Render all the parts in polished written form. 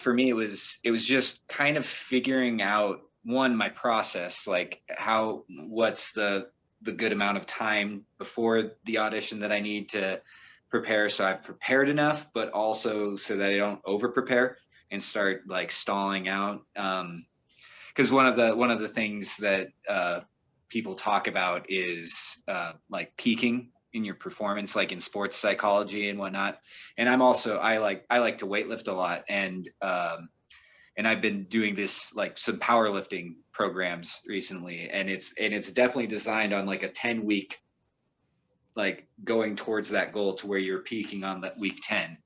for me, it was just kind of figuring out, one, my process, like what's the good amount of time before the audition that I need to prepare, so I've prepared enough, but also so that I don't over prepare and start like stalling out. Because one of the things that people talk about is like peaking in your performance, like in sports psychology and whatnot. And I like to weightlift a lot, and I've been doing this, like some powerlifting programs recently, and it's definitely designed on like a 10-week, like going towards that goal to where you're peaking on that week 10.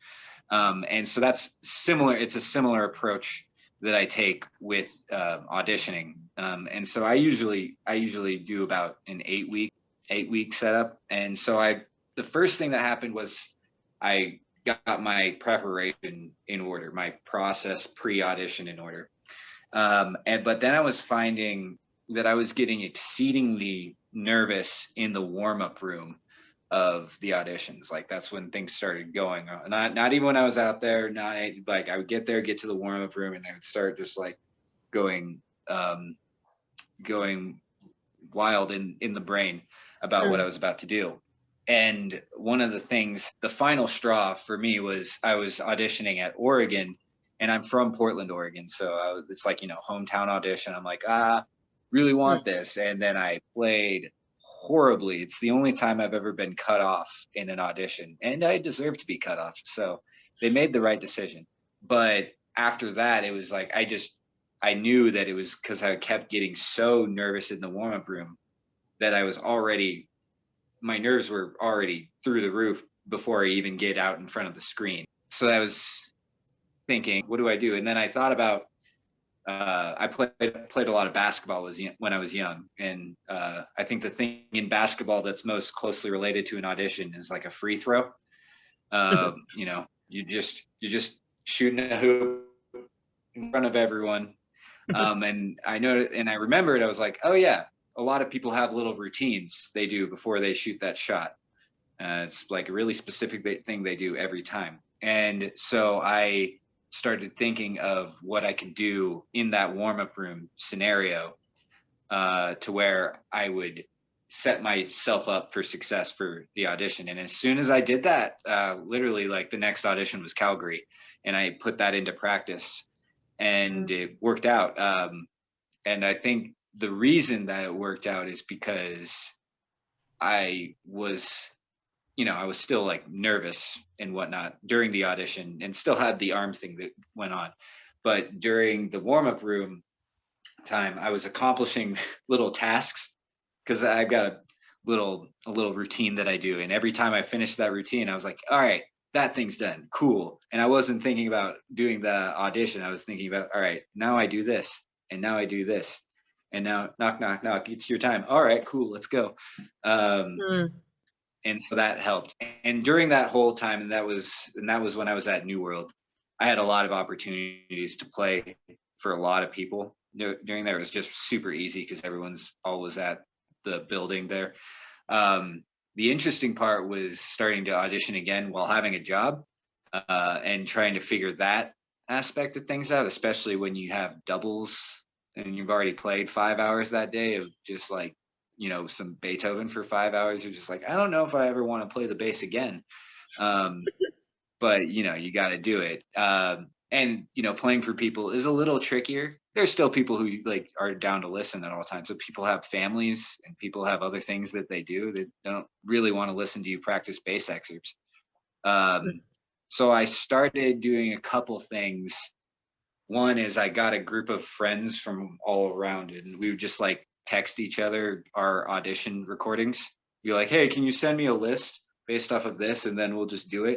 And so that's similar. It's a similar approach that I take with auditioning. And so I usually do about an 8-week setup. And so the first thing that happened was I got my preparation in order, my process pre-audition in order. But then I was finding that I was getting exceedingly nervous in the warm-up room of the auditions. Like that's when things started going on. Not even when I was out there, not like I would get there, get to the warm-up room, and I would start just like going wild in the brain about what I was about to do. And one of the things, the final straw for me was I was auditioning at Oregon, and I'm from Portland, Oregon. So it's like, hometown audition. I'm like, really want this. And then I played horribly. It's the only time I've ever been cut off in an audition, and I deserve to be cut off. So they made the right decision. But after that, it was like, I knew that it was because I kept getting so nervous in the warm-up room that my nerves were already through the roof before I even get out in front of the screen. So I was thinking, what do I do? And then I thought about, I played a lot of basketball when I was young. And I think the thing in basketball that's most closely related to an audition is like a free throw. You're just shooting a hoop in front of everyone. And I remembered, I was like, oh yeah, a lot of people have little routines they do before they shoot that shot. It's like a really specific thing they do every time. And so I started thinking of what I could do in that warm-up room scenario to where I would set myself up for success for the audition. And as soon as I did that, literally like the next audition was Calgary, and I put that into practice, and it worked out. And I think the reason that it worked out is because I was still like nervous and whatnot during the audition, and still had the arm thing that went on. But during the warm-up room time, I was accomplishing little tasks, because I've got a little routine that I do. And every time I finished that routine, I was like, all right, that thing's done. Cool. And I wasn't thinking about doing the audition. I was thinking about, all right, now I do this, and now I do this, and now knock, knock, knock, it's your time. All right, cool, let's go. And so that helped. And during that whole time, and that was when I was at New World, I had a lot of opportunities to play for a lot of people. During there, it was just super easy because everyone's always at the building there. The interesting part was starting to audition again while having a job, and trying to figure that aspect of things out, especially when you have doubles and you've already played 5 hours that day of just like, some Beethoven for 5 hours. You're just like, I don't know if I ever want to play the bass again. But you got to do it. And playing for people is a little trickier. There's still people who like are down to listen at all times. So people have families, and people have other things that they do that don't really want to listen to you practice bass excerpts. So I started doing a couple things. One is I got a group of friends from all around, and we would just like text each other our audition recordings. Be like, hey, can you send me a list based off of this, and then we'll just do it.